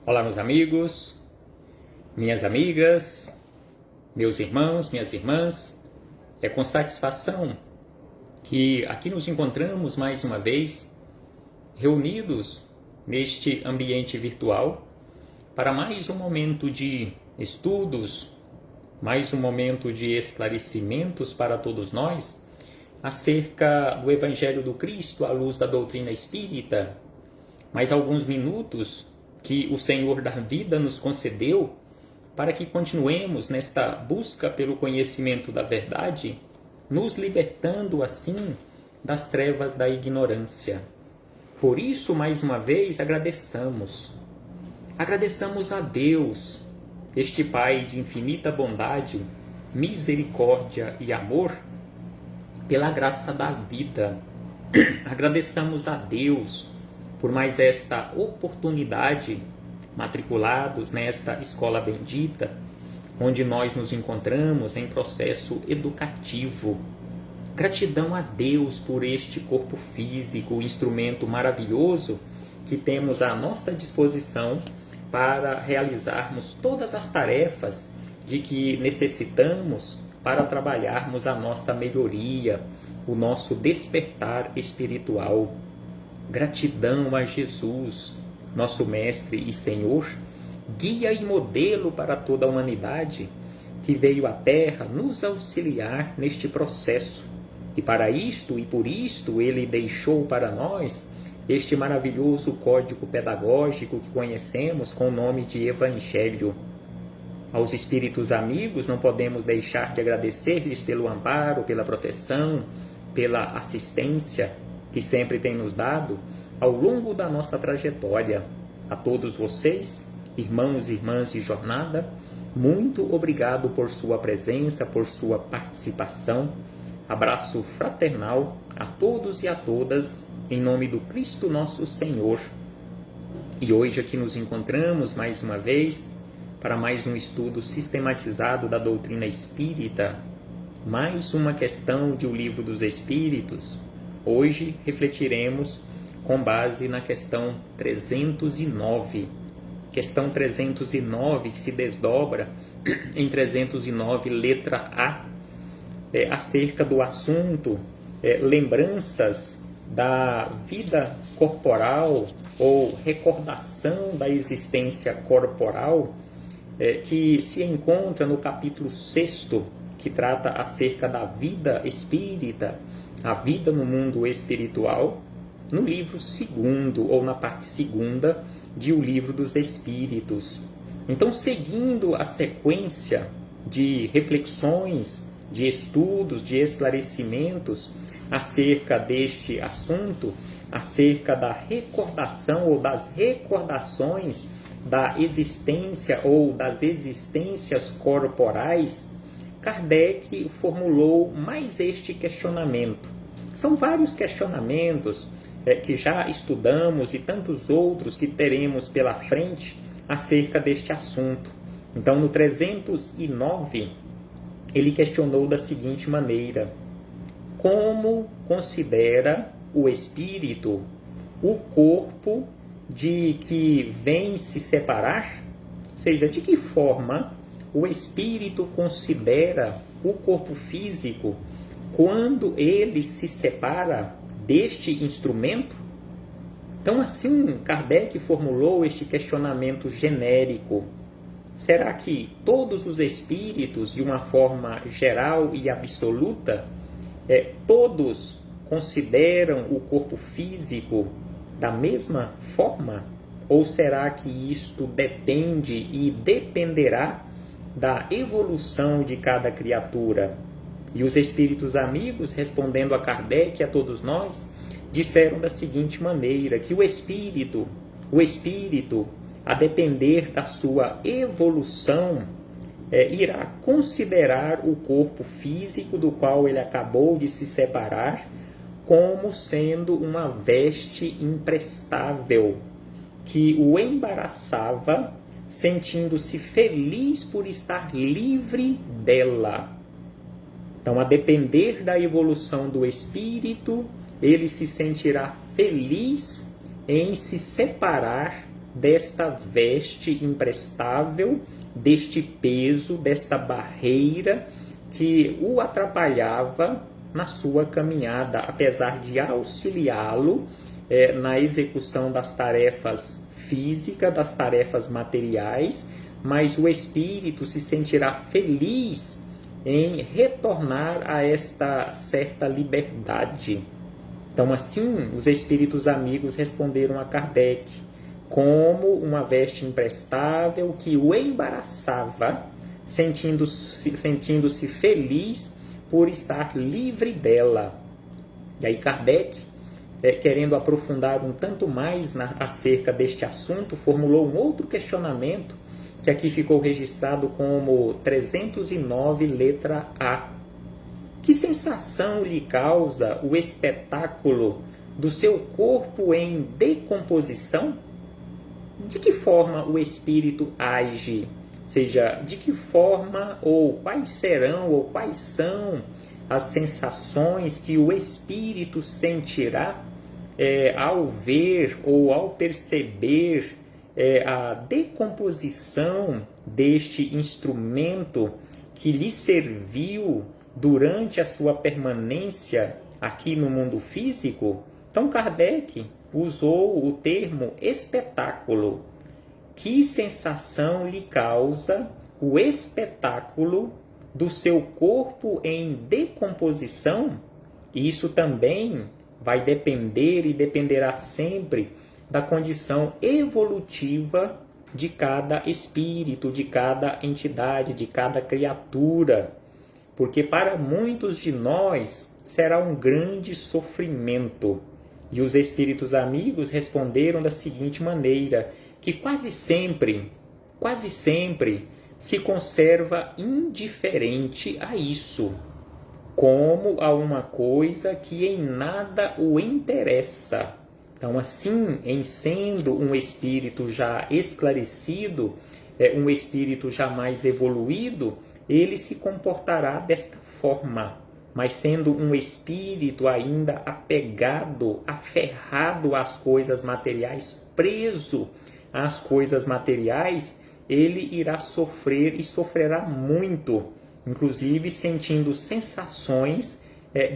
Olá, meus amigos, minhas amigas, meus irmãos, minhas irmãs. É com satisfação que aqui nos encontramos mais uma vez, reunidos neste ambiente virtual, para mais um momento de estudos, mais um momento de esclarecimentos para todos nós, acerca do Evangelho do Cristo à luz da doutrina espírita. Mais alguns minutos que o Senhor da vida nos concedeu para que continuemos nesta busca pelo conhecimento da verdade, nos libertando assim das trevas da ignorância. Por isso, mais uma vez, agradecemos a Deus, este Pai de infinita bondade, misericórdia e amor, pela graça da vida. Agradecemos a Deus por mais esta oportunidade, matriculados nesta escola bendita, onde nós nos encontramos em processo educativo. Gratidão a Deus por este corpo físico, instrumento maravilhoso que temos à nossa disposição para realizarmos todas as tarefas de que necessitamos para trabalharmos a nossa melhoria, o nosso despertar espiritual. Gratidão a Jesus, nosso Mestre e Senhor, guia e modelo para toda a humanidade, que veio à Terra nos auxiliar neste processo. E para isto e por isto Ele deixou para nós este maravilhoso código pedagógico que conhecemos com o nome de Evangelho. Aos espíritos amigos não podemos deixar de agradecer-lhes pelo amparo, pela proteção, pela assistência que sempre tem nos dado ao longo da nossa trajetória. A todos vocês, irmãos e irmãs de jornada, muito obrigado por sua presença, por sua participação. Abraço fraternal a todos e a todas, em nome do Cristo nosso Senhor. E hoje aqui nos encontramos mais uma vez para mais um estudo sistematizado da doutrina espírita, mais uma questão de O Livro dos Espíritos. Hoje refletiremos com base na questão 309. Questão 309 que se desdobra em 309, letra A, acerca do assunto lembranças da vida corporal ou recordação da existência corporal, que se encontra no capítulo 6º, que trata acerca da vida espírita, a vida no mundo espiritual, no livro 2º, ou na parte 2ª, de O Livro dos Espíritos. Então, seguindo a sequência de reflexões, de estudos, de esclarecimentos acerca deste assunto, acerca da recordação ou das recordações da existência ou das existências corporais, Kardec formulou mais este questionamento. São vários questionamentos que já estudamos e tantos outros que teremos pela frente acerca deste assunto. Então, no 309, ele questionou da seguinte maneira: como considera o espírito o corpo de que vem se separar? Ou seja, de que forma o espírito considera o corpo físico quando ele se separa deste instrumento? Então, assim, Kardec formulou este questionamento genérico. Será que todos os espíritos, de uma forma geral e absoluta, todos consideram o corpo físico da mesma forma? Ou será que isto depende e dependerá da evolução de cada criatura? E os espíritos amigos, respondendo a Kardec e a todos nós, disseram da seguinte maneira, que o espírito, a depender da sua evolução, irá considerar o corpo físico do qual ele acabou de se separar como sendo uma veste imprestável, que o embaraçava, sentindo-se feliz por estar livre dela. Então, a depender da evolução do espírito, ele se sentirá feliz em se separar desta veste imprestável, deste peso, desta barreira que o atrapalhava na sua caminhada, apesar de auxiliá-lo na execução das tarefas físicas, das tarefas materiais, mas o espírito se sentirá feliz em retornar a esta certa liberdade. Então, assim, os espíritos amigos responderam a Kardec como uma veste imprestável que o embaraçava, sentindo-se feliz por estar livre dela. E aí Kardec, querendo aprofundar um tanto mais acerca deste assunto, formulou um outro questionamento, que aqui ficou registrado como 309, letra A. Que sensação lhe causa o espetáculo do seu corpo em decomposição? De que forma o espírito age? Ou seja, de que forma ou quais serão ou quais são as sensações que o espírito sentirá ao ver ou ao perceber a decomposição deste instrumento que lhe serviu durante a sua permanência aqui no mundo físico? Então Kardec usou o termo espetáculo. Que sensação lhe causa o espetáculo do seu corpo em decomposição? Isso também vai depender e dependerá sempre da condição evolutiva de cada espírito, de cada entidade, de cada criatura. Porque para muitos de nós será um grande sofrimento. E os espíritos amigos responderam da seguinte maneira, que quase sempre se conserva indiferente a isso, como a uma coisa que em nada o interessa. Então, assim, em sendo um espírito já esclarecido, um espírito já mais evoluído, ele se comportará desta forma. Mas sendo um espírito ainda apegado, aferrado às coisas materiais, preso às coisas materiais, ele irá sofrer e sofrerá muito, inclusive sentindo sensações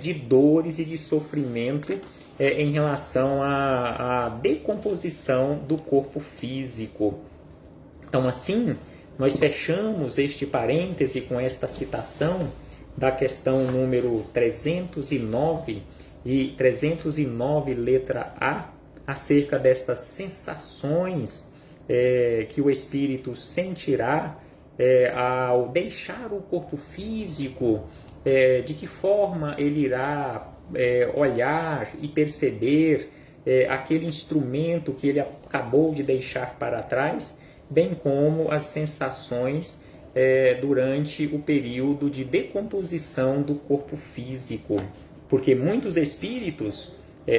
de dores e de sofrimento em relação à decomposição do corpo físico. Então, assim, nós fechamos este parêntese com esta citação da questão número 309 e 309, letra A, acerca destas sensações que o espírito sentirá ao deixar o corpo físico, de que forma ele irá olhar e perceber aquele instrumento que ele acabou de deixar para trás, bem como as sensações durante o período de decomposição do corpo físico. Porque muitos espíritos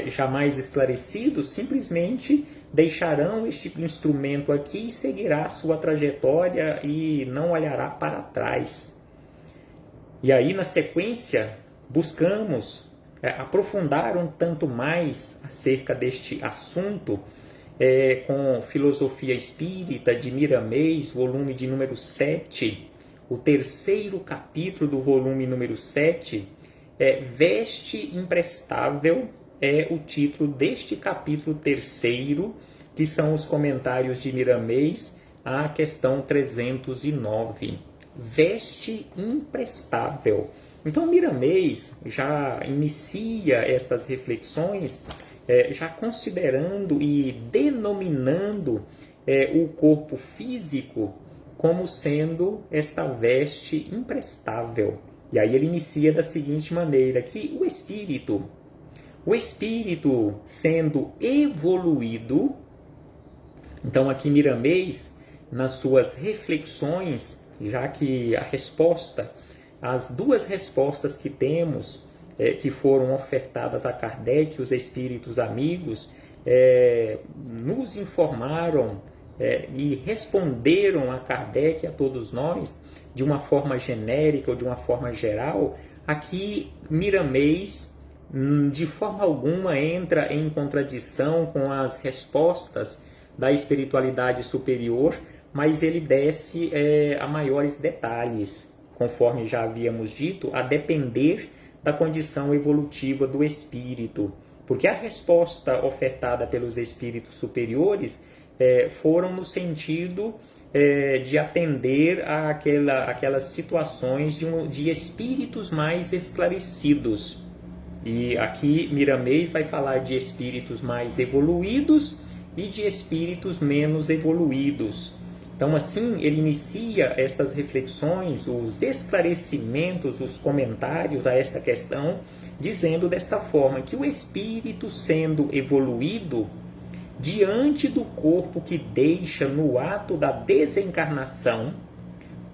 jamais esclarecidos simplesmente deixarão este instrumento aqui e seguirá a sua trajetória e não olhará para trás. E aí, na sequência, buscamos aprofundar um tanto mais acerca deste assunto com Filosofia Espírita de Miramês, volume de número 7, o terceiro capítulo do volume número 7, Veste Imprestável, é o título deste capítulo terceiro, que são os comentários de Miramês à questão 309. Veste imprestável. Então, Miramês já inicia estas reflexões já considerando e denominando o corpo físico como sendo esta veste imprestável. E aí ele inicia da seguinte maneira, que o espírito sendo evoluído, então aqui Miramês, nas suas reflexões, já que as duas respostas que temos, que foram ofertadas a Kardec, os espíritos amigos, nos informaram e responderam a Kardec, a todos nós, de uma forma genérica ou de uma forma geral. Aqui Miramês, de forma alguma, entra em contradição com as respostas da espiritualidade superior, mas ele desce a maiores detalhes, conforme já havíamos dito, a depender da condição evolutiva do espírito. Porque a resposta ofertada pelos espíritos superiores foram no sentido de atender aquelas situações de espíritos mais esclarecidos. E aqui Miramês vai falar de espíritos mais evoluídos e de espíritos menos evoluídos. Então, assim, ele inicia estas reflexões, os esclarecimentos, os comentários a esta questão, dizendo desta forma que o espírito, sendo evoluído, diante do corpo que deixa no ato da desencarnação,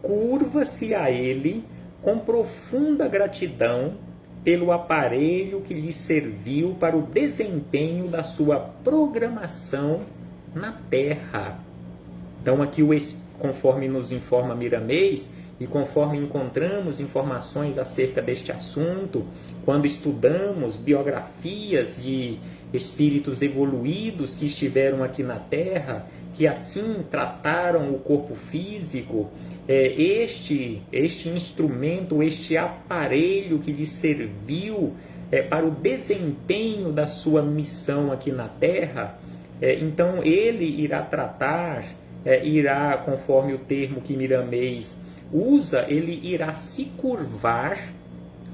curva-se a ele com profunda gratidão pelo aparelho que lhe serviu para o desempenho da sua programação na Terra. Então aqui, conforme nos informa Miramês, e conforme encontramos informações acerca deste assunto, quando estudamos biografias de espíritos evoluídos que estiveram aqui na Terra, que assim trataram o corpo físico, este instrumento, este aparelho que lhe serviu para o desempenho da sua missão aqui na Terra, então ele irá tratar, conforme o termo que Miramês usa, ele irá se curvar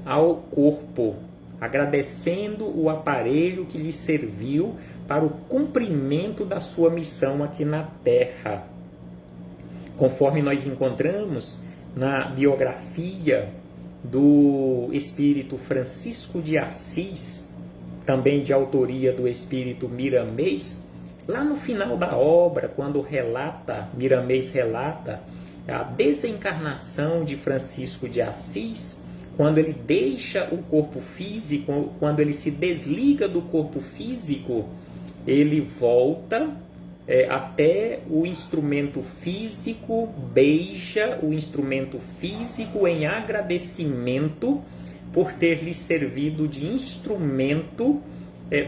ao corpo, agradecendo o aparelho que lhe serviu para o cumprimento da sua missão aqui na Terra. Conforme nós encontramos na biografia do espírito Francisco de Assis, também de autoria do espírito Miramês, lá no final da obra, quando Miramês relata a desencarnação de Francisco de Assis, quando ele deixa o corpo físico, quando ele se desliga do corpo físico, ele volta até o instrumento físico, beija o instrumento físico em agradecimento por ter lhe servido de instrumento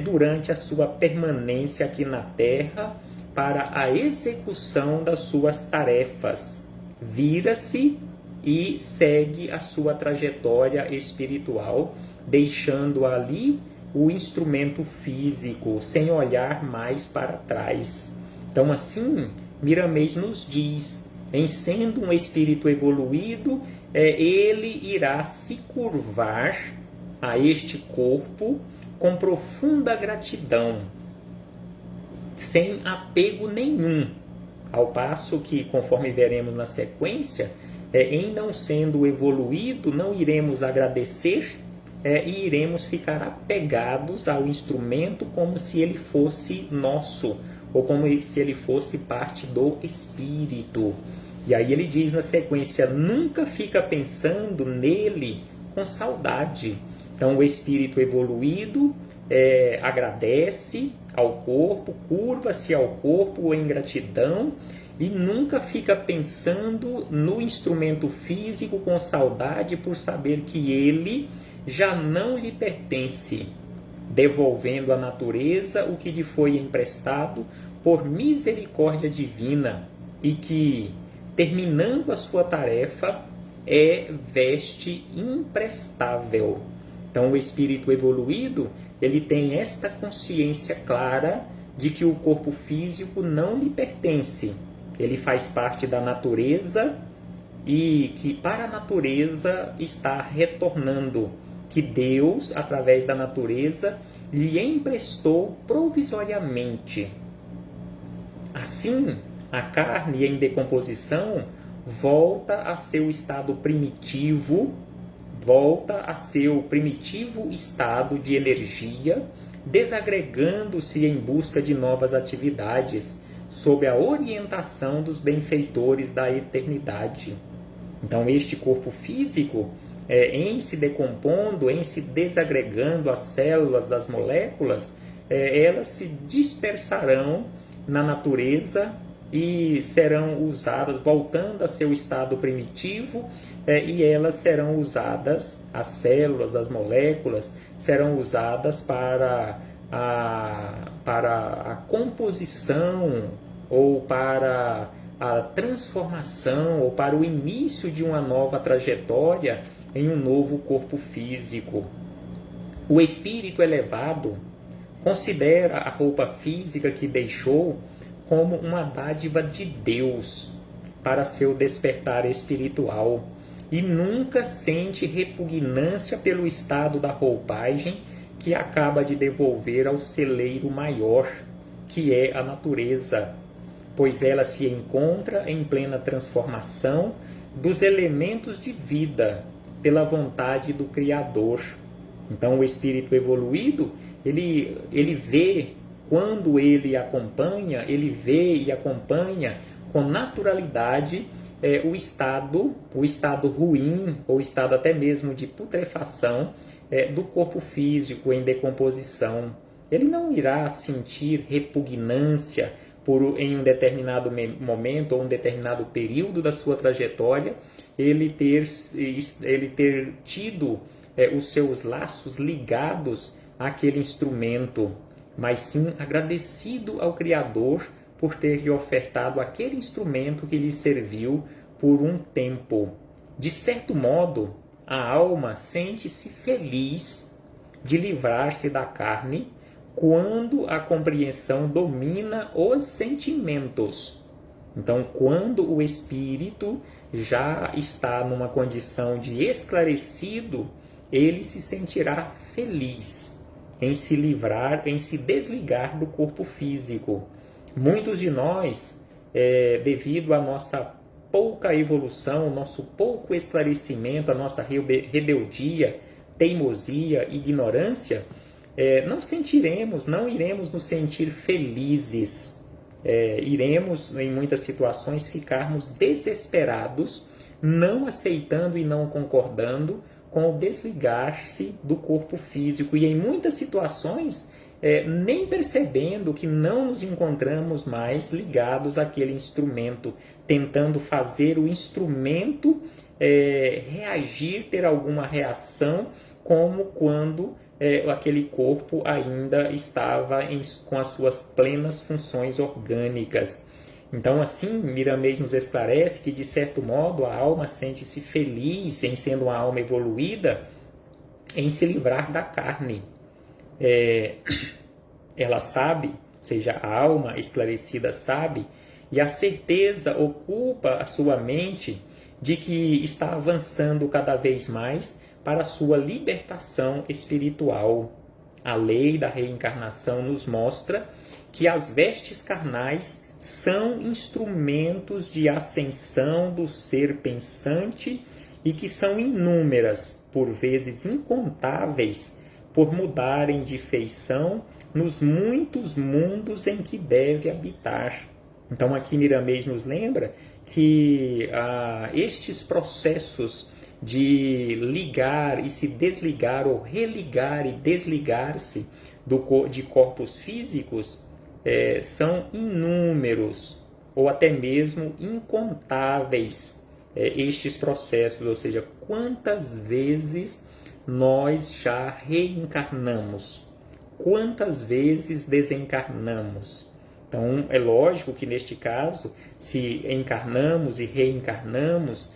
durante a sua permanência aqui na Terra para a execução das suas tarefas. Vira-se e segue a sua trajetória espiritual, deixando ali o instrumento físico, sem olhar mais para trás. Então, assim, Miramês nos diz, em sendo um espírito evoluído, ele irá se curvar a este corpo com profunda gratidão, sem apego nenhum, ao passo que, conforme veremos na sequência, em não sendo evoluído, não iremos agradecer e iremos ficar apegados ao instrumento como se ele fosse nosso, ou como se ele fosse parte do espírito. E aí ele diz na sequência, nunca fica pensando nele com saudade. Então o espírito evoluído agradece ao corpo, curva-se ao corpo em gratidão e nunca fica pensando no instrumento físico com saudade por saber que ele já não lhe pertence, devolvendo à natureza o que lhe foi emprestado por misericórdia divina e que, terminando a sua tarefa, é veste imprestável. Então o espírito evoluído, ele tem esta consciência clara de que o corpo físico não lhe pertence. Ele faz parte da natureza e que para a natureza está retornando, que Deus, através da natureza, lhe emprestou provisoriamente. Assim, a carne em decomposição volta a seu estado primitivo, volta a seu primitivo estado de energia, desagregando-se em busca de novas atividades, sob a orientação dos benfeitores da eternidade. Então, este corpo físico, em se decompondo, em se desagregando as células, as moléculas, elas se dispersarão na natureza e serão usadas, voltando a seu estado primitivo, e elas serão usadas, as células, as moléculas, serão usadas para a composição ou para a transformação, ou para o início de uma nova trajetória em um novo corpo físico. O espírito elevado considera a roupa física que deixou como uma dádiva de Deus para seu despertar espiritual e nunca sente repugnância pelo estado da roupagem que acaba de devolver ao celeiro maior, que é a natureza, pois ela se encontra em plena transformação dos elementos de vida pela vontade do Criador. Então, o espírito evoluído, ele vê, quando ele acompanha, ele vê e acompanha com naturalidade o estado ruim, ou estado até mesmo de putrefação do corpo físico em decomposição. Ele não irá sentir repugnância em um determinado momento ou um determinado período da sua trajetória, ele ter tido os seus laços ligados àquele instrumento, mas sim agradecido ao Criador por ter lhe ofertado aquele instrumento que lhe serviu por um tempo. De certo modo, a alma sente-se feliz de livrar-se da carne quando a compreensão domina os sentimentos. Então, quando o espírito já está numa condição de esclarecido, ele se sentirá feliz em se livrar, em se desligar do corpo físico. Muitos de nós, devido à nossa pouca evolução, nosso pouco esclarecimento, a nossa rebeldia, teimosia, ignorância, não iremos nos sentir felizes. Iremos, em muitas situações, ficarmos desesperados, não aceitando e não concordando com o desligar-se do corpo físico. E em muitas situações, nem percebendo que não nos encontramos mais ligados àquele instrumento, tentando fazer o instrumento reagir, ter alguma reação, como quando aquele corpo ainda estava com as suas plenas funções orgânicas. Então, assim, Miramês nos esclarece que, de certo modo, a alma sente-se feliz em sendo uma alma evoluída, em se livrar da carne. Ela sabe, ou seja, a alma esclarecida sabe, e a certeza ocupa a sua mente de que está avançando cada vez mais para a sua libertação espiritual. A lei da reencarnação nos mostra que as vestes carnais são instrumentos de ascensão do ser pensante e que são inúmeras, por vezes incontáveis, por mudarem de feição nos muitos mundos em que deve habitar. Então aqui Miramês nos lembra que estes processos de ligar e se desligar, ou religar e desligar-se de corpos físicos, são inúmeros, ou até mesmo incontáveis, estes processos, ou seja, quantas vezes nós já reencarnamos, quantas vezes desencarnamos. Então, é lógico que neste caso, se encarnamos e reencarnamos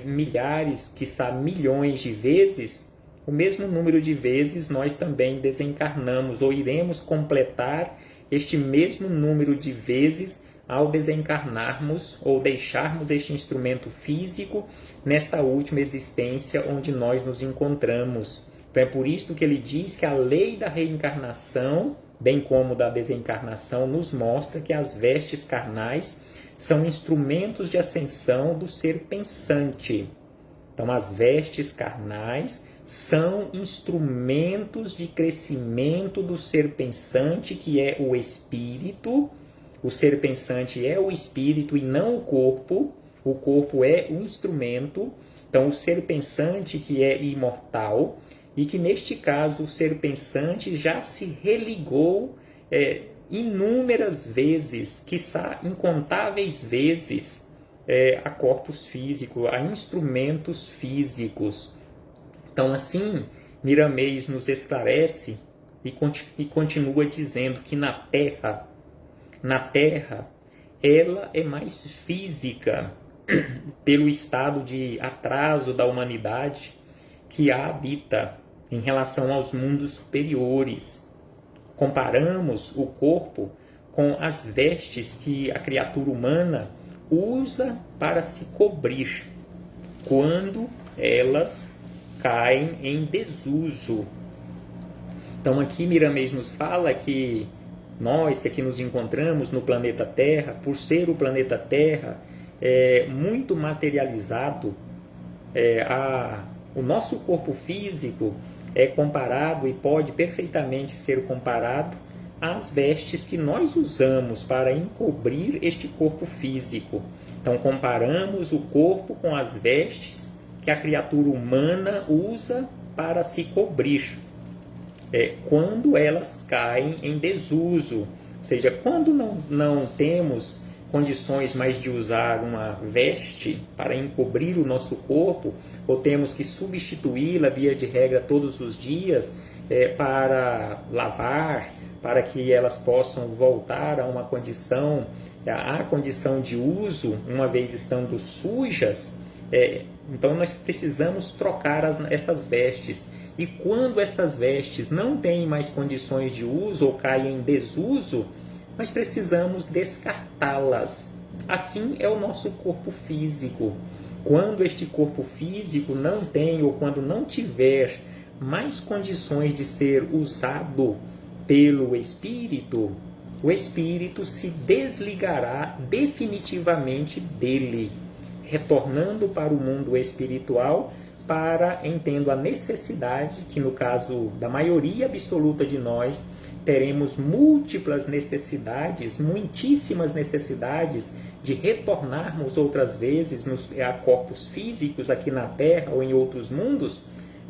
milhares, quiçá milhões de vezes, o mesmo número de vezes nós também desencarnamos, ou iremos completar este mesmo número de vezes ao desencarnarmos ou deixarmos este instrumento físico nesta última existência onde nós nos encontramos. Então é por isso que ele diz que a lei da reencarnação, bem como da desencarnação, nos mostra que as vestes carnais são instrumentos de ascensão do ser pensante. Então as vestes carnais são instrumentos de crescimento do ser pensante, que é o espírito. O ser pensante é o espírito e não o corpo. O corpo é o instrumento. Então, o ser pensante, que é imortal, e que neste caso o ser pensante já se religou inúmeras vezes, quiçá incontáveis vezes, a corpos físicos, a instrumentos físicos. Então, assim, Miramês nos esclarece e continua dizendo que na Terra ela é mais física pelo estado de atraso da humanidade que a habita em relação aos mundos superiores. Comparamos o corpo com as vestes que a criatura humana usa para se cobrir quando elas caem em desuso. Então aqui Miramês nos fala que nós que aqui nos encontramos no planeta Terra, por ser o planeta Terra muito materializado, o nosso corpo físico é comparado e pode perfeitamente ser comparado às vestes que nós usamos para encobrir este corpo físico. Então comparamos o corpo com as vestes que a criatura humana usa para se cobrir, quando elas caem em desuso, ou seja, quando não temos condições mais de usar uma veste para encobrir o nosso corpo, ou temos que substituí-la via de regra todos os dias para lavar, para que elas possam voltar a uma condição, à condição de uso, uma vez estando sujas, então nós precisamos trocar essas vestes. E quando estas vestes não têm mais condições de uso ou caem em desuso, nós precisamos descartá-las. Assim é o nosso corpo físico. Quando este corpo físico não tem ou quando não tiver mais condições de ser usado pelo espírito, o espírito se desligará definitivamente dele, retornando para o mundo espiritual tendo a necessidade, que no caso da maioria absoluta de nós, teremos múltiplas necessidades, muitíssimas necessidades de retornarmos outras vezes a corpos físicos aqui na Terra ou em outros mundos,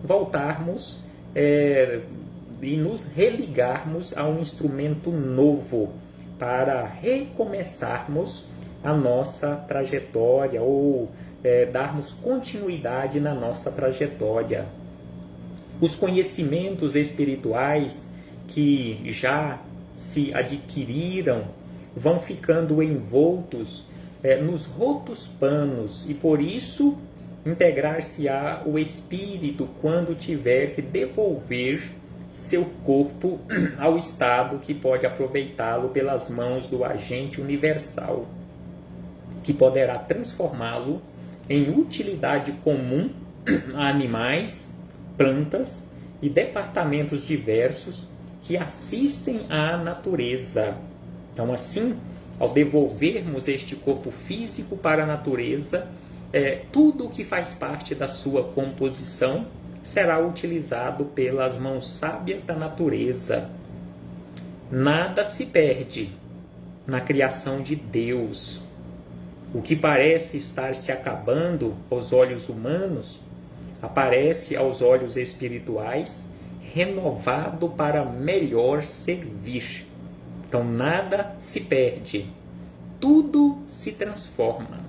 voltarmos e nos religarmos a um instrumento novo para recomeçarmos a nossa trajetória ou darmos continuidade na nossa trajetória. Os conhecimentos espirituais que já se adquiriram vão ficando envoltos nos rotos panos e por isso integrar-se-á o espírito quando tiver que devolver seu corpo ao estado que pode aproveitá-lo pelas mãos do agente universal, que poderá transformá-lo em utilidade comum a animais, plantas e departamentos diversos que assistem à natureza. Então, assim, ao devolvermos este corpo físico para a natureza, tudo o que faz parte da sua composição será utilizado pelas mãos sábias da natureza. Nada se perde na criação de Deus. O que parece estar se acabando aos olhos humanos, aparece aos olhos espirituais, renovado para melhor servir. Então nada se perde, tudo se transforma.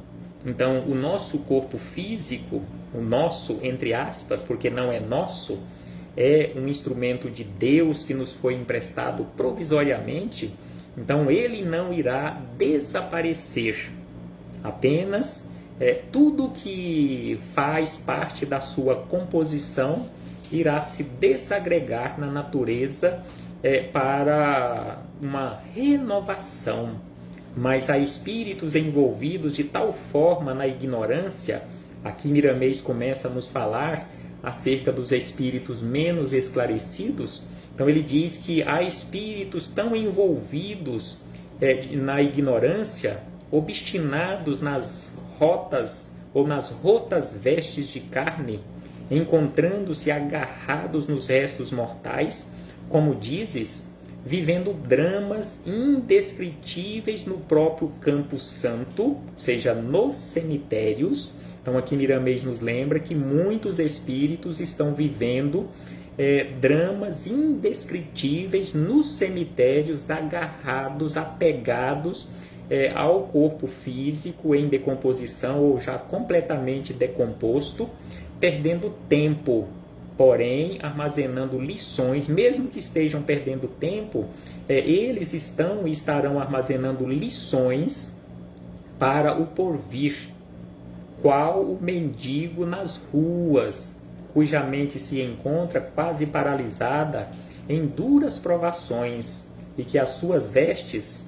Então o nosso corpo físico, o nosso entre aspas, porque não é nosso, é um instrumento de Deus que nos foi emprestado provisoriamente, então ele não irá desaparecer. Apenas tudo que faz parte da sua composição irá se desagregar na natureza para uma renovação. Mas há espíritos envolvidos de tal forma na ignorância, aqui Miramês começa a nos falar acerca dos espíritos menos esclarecidos. Então ele diz que há espíritos tão envolvidos na ignorância, obstinados nas rotas ou nas rotas vestes de carne, encontrando-se agarrados nos restos mortais, como dizes, vivendo dramas indescritíveis no próprio campo santo, ou seja, nos cemitérios. Então aqui Miramês nos lembra que muitos espíritos estão vivendo dramas indescritíveis nos cemitérios, agarrados, apegados ao corpo físico em decomposição ou já completamente decomposto, perdendo tempo, porém armazenando lições. Mesmo que estejam perdendo tempo, eles estão e estarão armazenando lições para o porvir, qual o mendigo nas ruas, cuja mente se encontra quase paralisada em duras provações e que as suas vestes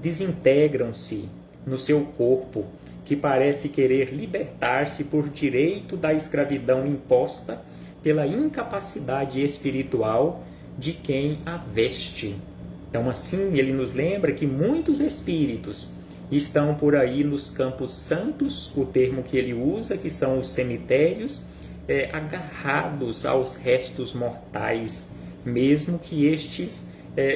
desintegram-se no seu corpo, que parece querer libertar-se por direito da escravidão imposta pela incapacidade espiritual de quem a veste. Então, assim, ele nos lembra que muitos espíritos estão por aí nos campos santos, o termo que ele usa, que são os cemitérios, agarrados aos restos mortais, mesmo que estes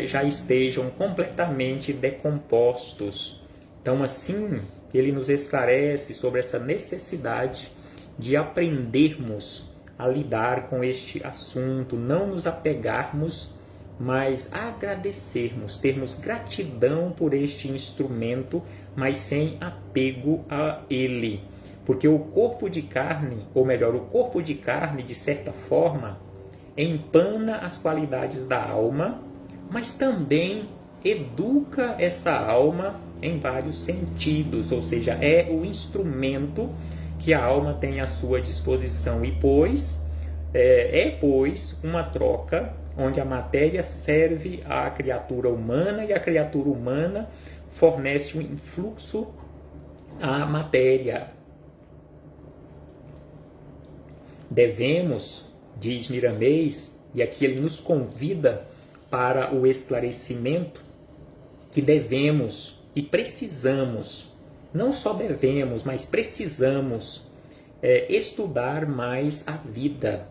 já estejam completamente decompostos. Então, assim, ele nos esclarece sobre essa necessidade de aprendermos a lidar com este assunto, não nos apegarmos, mas agradecermos, termos gratidão por este instrumento, mas sem apego a ele. Porque o corpo de carne, ou melhor, o corpo de carne, de certa forma, empana as qualidades da alma, mas também educa essa alma em vários sentidos, ou seja, é o instrumento que a alma tem à sua disposição e pois uma troca onde a matéria serve à criatura humana e a criatura humana fornece um influxo à matéria. Devemos, diz Miramês, e aqui ele nos convida para o esclarecimento, que devemos e precisamos, não só devemos, mas precisamos estudar mais a vida.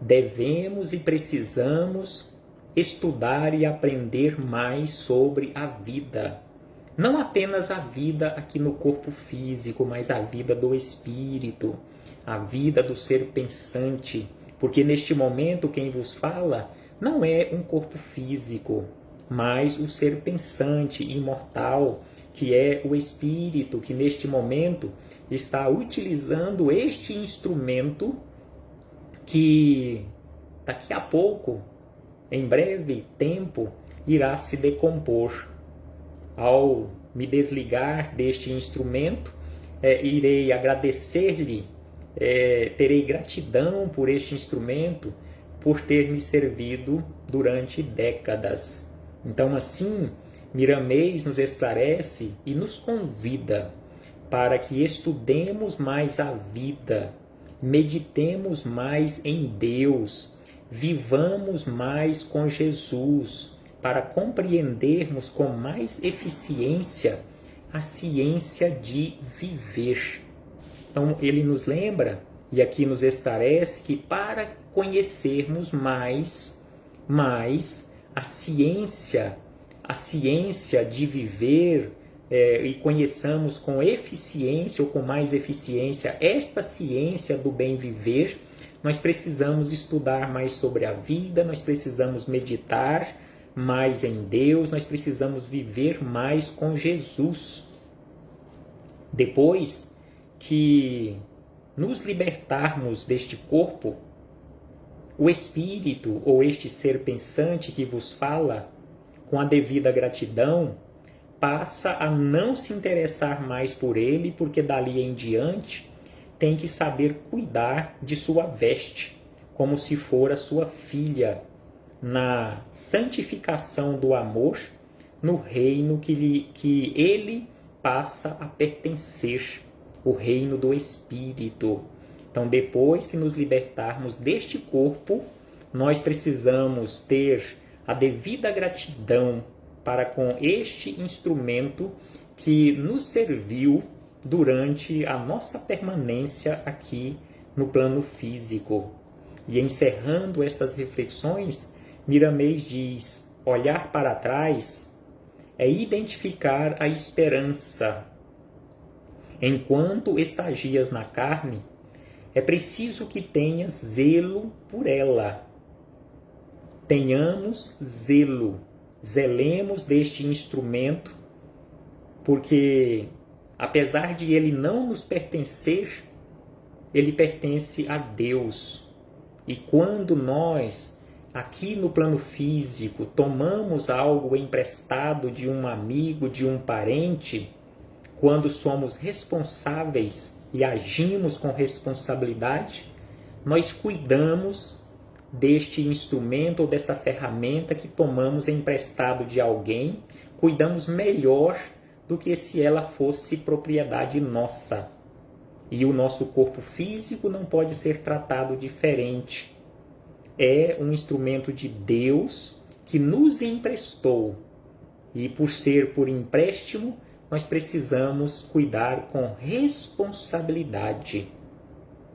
Devemos e precisamos estudar e aprender mais sobre a vida. Não apenas a vida aqui no corpo físico, mas a vida do espírito, a vida do ser pensante. Porque neste momento quem vos fala não é um corpo físico, mas o ser pensante, imortal, que é o espírito, que neste momento está utilizando este instrumento que daqui a pouco, em breve tempo, irá se decompor. Ao me desligar deste instrumento, irei agradecer-lhe, terei gratidão por este instrumento, por ter me servido durante décadas. Então, assim, Miramês nos esclarece e nos convida para que estudemos mais a vida, meditemos mais em Deus, vivamos mais com Jesus, para compreendermos com mais eficiência a ciência de viver. Então, ele nos lembra e aqui nos esclarece que para conhecermos mais a ciência de viver e conheçamos com eficiência ou com mais eficiência esta ciência do bem viver, nós precisamos estudar mais sobre a vida, nós precisamos meditar mais em Deus, nós precisamos viver mais com Jesus. Depois que nos libertarmos deste corpo, o espírito ou este ser pensante que vos fala, com a devida gratidão, passa a não se interessar mais por ele, porque dali em diante tem que saber cuidar de sua veste, como se fora sua filha, na santificação do amor, no reino que ele passa a pertencer, o reino do Espírito. Então, depois que nos libertarmos deste corpo, nós precisamos ter a devida gratidão para com este instrumento que nos serviu durante a nossa permanência aqui no plano físico. E encerrando estas reflexões, Miramês diz: olhar para trás é identificar a esperança. Enquanto estagias na carne, é preciso que tenhas zelo por ela. Tenhamos zelo, zelemos deste instrumento, porque apesar de ele não nos pertencer, ele pertence a Deus. E quando nós, aqui no plano físico, tomamos algo emprestado de um amigo, de um parente, quando somos responsáveis e agimos com responsabilidade, nós cuidamos deste instrumento ou desta ferramenta que tomamos emprestado de alguém, cuidamos melhor do que se ela fosse propriedade nossa. E o nosso corpo físico não pode ser tratado diferente. É um instrumento de Deus que nos emprestou. E por empréstimo, nós precisamos cuidar com responsabilidade.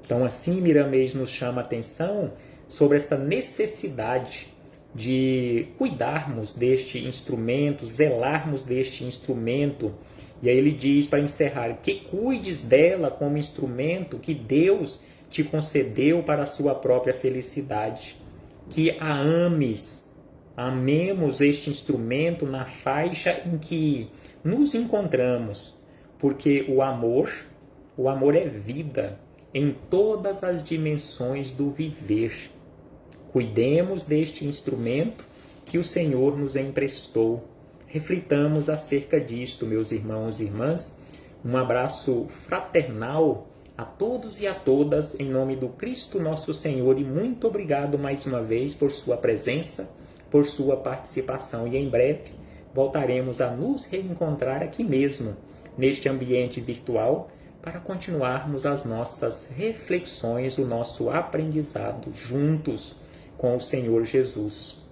Então, assim, Miramês nos chama a atenção sobre esta necessidade de cuidarmos deste instrumento, zelarmos deste instrumento. E aí ele diz, para encerrar, que cuides dela como instrumento que Deus te concedeu para a sua própria felicidade. Que a ames, amemos este instrumento na faixa em que nos encontramos, porque o amor é vida em todas as dimensões do viver. Cuidemos deste instrumento que o Senhor nos emprestou. Reflitamos acerca disto, meus irmãos e irmãs. Um abraço fraternal a todos e a todas, em nome do Cristo nosso Senhor, e muito obrigado mais uma vez por sua presença, por sua participação. E em breve voltaremos a nos reencontrar aqui mesmo, neste ambiente virtual, para continuarmos as nossas reflexões, o nosso aprendizado juntos com o Senhor Jesus.